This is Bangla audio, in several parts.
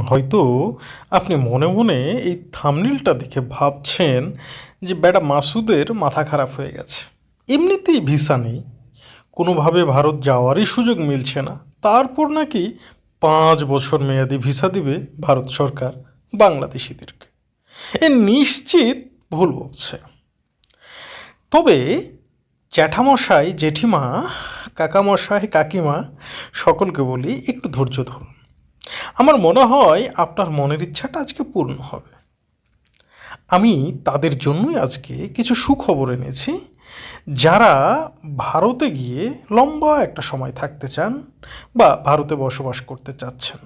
হয়তো আপনি মনে মনে এই থাম্বনেলটা দেখে ভাবছেন যে বেটা মাসুদের মাথা খারাপ হয়ে গেছে। এমনিতেই ভিসা নেই, কোনোভাবে ভারত যাওয়ারই সুযোগ মিলছে না, তারপর নাকি 5 বছর মেয়াদি ভিসা দিবে ভারত সরকার বাংলাদেশিদেরকে। এ নিশ্চিত ভুল বকছে। তবে জ্যাঠামশাই, জেঠিমা, কাকামশাই, কাকিমা সকলকে বলি একটু ধৈর্য ধরুন। আমার মনে হয় আপনার মনের ইচ্ছাটা আজকে পূর্ণ হবে। আমি তাদের জন্যই আজকে কিছু সুখবর এনেছি, যারা ভারতে গিয়ে লম্বা একটা সময় থাকতে চান বা ভারতে বসবাস করতে চাচ্ছেন।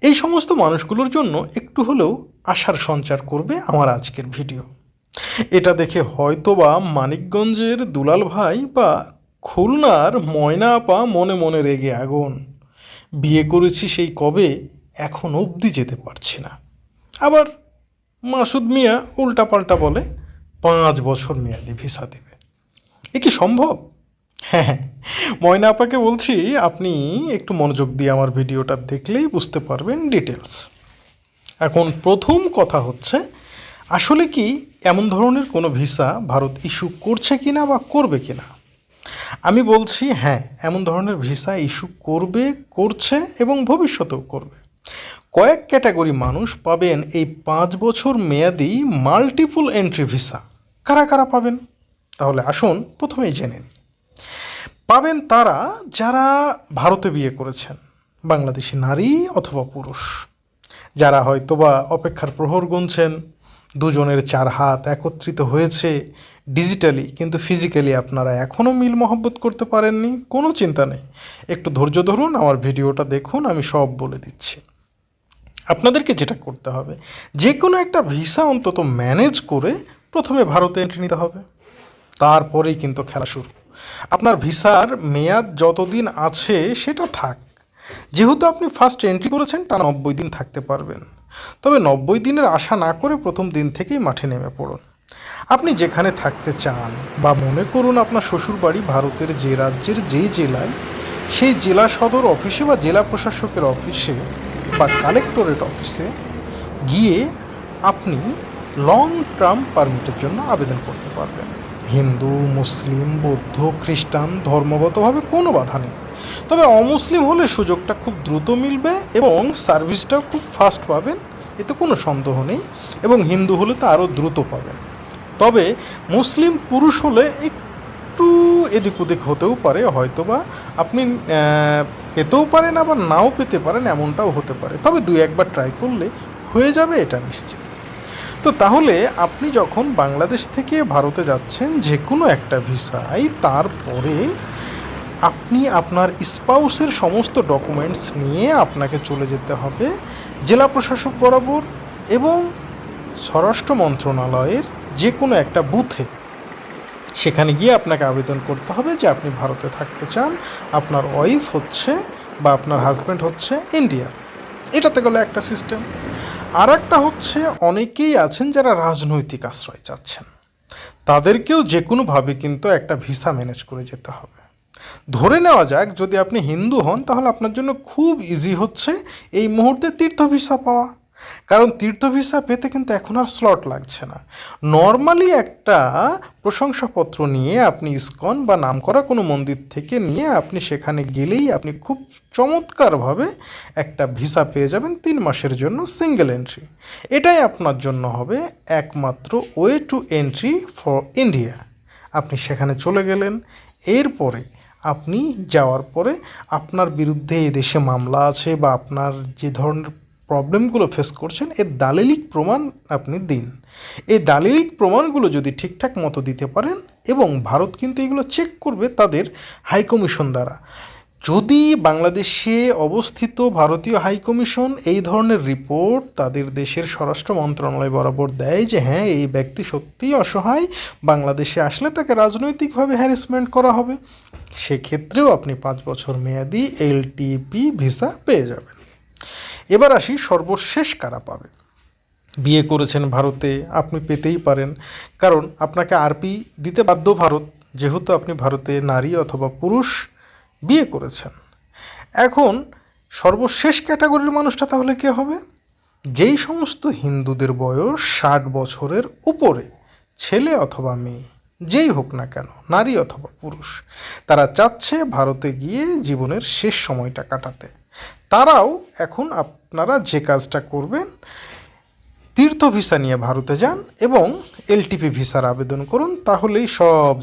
এই সমস্ত মানুষগুলোর জন্য একটু হলেও আশার সঞ্চার করবে আমার আজকের ভিডিও। এটা দেখে হয়তোবা মানিকগঞ্জের দুলাল ভাই বা খুলনার ময়না আপা মনে মনে রেগে আগুন, বিয়ে করেছি সেই কবে, এখন অবধি যেতে পারছি না। আবার মাসুদ মিয়া উল্টাপাল্টা বলে 5 বছর মেয়াদি ভিসা দেবে। এ কি সম্ভব? হ্যাঁ, ময়না আপাকে বলছি আপনি একটু মনোযোগ দিয়ে আমার ভিডিওটা দেখলেই বুঝতে পারবেন ডিটেলস। এখন প্রথম কথা হচ্ছে, আসলে কি এমন ধরনের কোনো ভিসা ভারত ইস্যু করছে কিনা বা করবে কিনা। আমি বলছি হ্যাঁ, এমন ধরনের ভিসা ইস্যু করবে, করছে এবং ভবিষ্যতেও করবে। কয়েক ক্যাটাগরি মানুষ পাবেন এই 5 বছর মেয়াদি মাল্টিপল এন্ট্রি ভিসা। কারা কারা পাবেন? তাহলে আসুন প্রথমেই জেনে নিই। পাবেন তারা যারা ভারতে বিয়ে করেছেন, বাংলাদেশি নারী অথবা পুরুষ, যারা হয়তোবা অপেক্ষার প্রহর গুনছেন, দুজনের 4 হাত একত্রিত হয়েছে ডিজিটালি, কিন্তু ফিজিক্যালি আপনারা এখনও মিল মহব্বত করতে পারেননি। কোনো চিন্তা নেই, একটু ধৈর্য ধরুন, আমার ভিডিওটা দেখুন, আমি সব বলে দিচ্ছি। আপনাদেরকে যেটা করতে হবে, যে কোনো একটা ভিসা অন্তত ম্যানেজ করে প্রথমে ভারতে এন্ট্রি নিতে হবে, তারপরেই কিন্তু খেলা শুরু। আপনার ভিসার মেয়াদ যতদিন আছে সেটা থাক, যেহেতু আপনি ফার্স্ট এন্ট্রি করেছেন তা 90 দিন থাকতে পারবেন। তবে 90 দিনের আশা না করে প্রথম দিন থেকেই মাঠে নেমে পড়ুন। আপনি যেখানে থাকতে চান, বা মনে করুন আপনার শ্বশুরবাড়ি ভারতের যে রাজ্যের যেই জেলায়, সেই জেলা সদর অফিসে বা জেলা প্রশাসকের অফিসে বা কালেক্টরেট অফিসে গিয়ে আপনি লং টার্ম পারমিটের জন্য আবেদন করতে পারবেন। হিন্দু, মুসলিম, বৌদ্ধ, খ্রিস্টান ধর্মগতভাবে কোনো বাধা নেই। তবে অমুসলিম হলে সুযোগটা খুব দ্রুত মিলবে এবং সার্ভিসটাও খুব ফাস্ট পাবেন, এতে কোনো সন্দেহ নেই। এবং হিন্দু হলে তো আরও দ্রুত পাবেন। তবে মুসলিম পুরুষ হলে একটু এদিক ওদিক হতেও পারে, হয়তোবা আপনি পেতেও পারেন আবার নাও পেতে পারেন, এমনটাও হতে পারে। তবে 2-1বার ট্রাই করলে হয়ে যাবে, এটা নিশ্চিত। তো তাহলে আপনি যখন বাংলাদেশ থেকে ভারতে যাচ্ছেন যে কোনো একটা ভিসায়, তারপরে আপনি আপনার স্পাউসের সমস্ত ডকুমেন্টস নিয়ে আপনাকে চলে যেতে হবে জেলা প্রশাসক বরাবর এবং স্বরাষ্ট্র মন্ত্রণালয়ের যে কোনো একটা বুথে। সেখানে গিয়ে আপনাকে আবেদন করতে হবে যে আপনি ভারতে থাকতে চান, আপনার ওয়াইফ হচ্ছে বা আপনার হাজব্যান্ড হচ্ছে ইন্ডিয়া। এটাতে গেলে একটা সিস্টেম। আর একটা হচ্ছে, অনেকেই আছেন যারা রাজনৈতিক আশ্রয় চাচ্ছেন, তাদেরকেও যে কোনোভাবে কিন্তু একটা ভিসা ম্যানেজ করে যেতে হবে। ধরে নেওয়া যাক যদি আপনি হিন্দু হন, তাহলে আপনার জন্য খুব ইজি হচ্ছে এই মুহূর্তে তীর্থ ভিসা পাওয়া। কারণ তীর্থ ভিসা পেতে কিন্তু এখন আর স্লট লাগছে না। নর্মালি একটা প্রশংসাপত্র নিয়ে আপনি ইসকন বা নামকরা কোনো মন্দির থেকে নিয়ে আপনি সেখানে গেলেই আপনি খুব চমৎকারভাবে একটা ভিসা পেয়ে যাবেন 3 মাসের জন্য, সিঙ্গেল এন্ট্রি। এটাই আপনার জন্য হবে একমাত্র way to entry for India. আপনি সেখানে চলে গেলেন, এরপরে আপনি যাওয়ার পরে আপনার বিরুদ্ধে এদেশে মামলা আছে বা আপনার যে ধরনের প্রবলেমগুলো ফেস করছেন, এর দালিলিক প্রমাণ আপনি দিন। এই দালিলিক প্রমাণগুলো যদি ঠিকঠাক মতো দিতে পারেন, এবং ভারত কিন্তু এগুলো চেক করবে তাদের হাইকমিশন দ্বারা। যদি বাংলাদেশে অবস্থিত ভারতীয় হাইকমিশন এই ধরনের রিপোর্ট তাদের দেশের স্বরাষ্ট্র মন্ত্রণালয় বরাবর দেয় যে হ্যাঁ, এই ব্যক্তি সত্যিই অসহায়, বাংলাদেশে আসলে তাকে রাজনৈতিকভাবে হ্যারাসমেন্ট করা হবে, সেক্ষেত্রেও আপনি 5 বছর মেয়াদি এলটিপি ভিসা পেয়ে যাবেন। এবার আসি সর্বশেষ কারা পাবে। বিয়ে করেছেন ভারতে, আপনি পেতেই পারেন, কারণ আপনাকে আরপি দিতে বাধ্য ভারত, যেহেতু আপনি ভারতে নারী অথবা পুরুষ বিয়ে করেছেন। এখন সর্বশেষ ক্যাটাগরির মানুষটা তাহলে কে হবে? যেই সমস্ত হিন্দুদের বয়স 60 বছরের উপরে, ছেলে অথবা মেয়ে যেই হোক না কেন, নারী অথবা পুরুষ, তারা চাচ্ছে ভারতে গিয়ে জীবনের শেষ সময়টা কাটাতে। তারাও এখন আপনারা যে কাজটা করবেন, তীর্থ ভিসা নিয়ে ভারতে যান এবং এলটিপি ভিসার আবেদন করুন, তাহলেই সব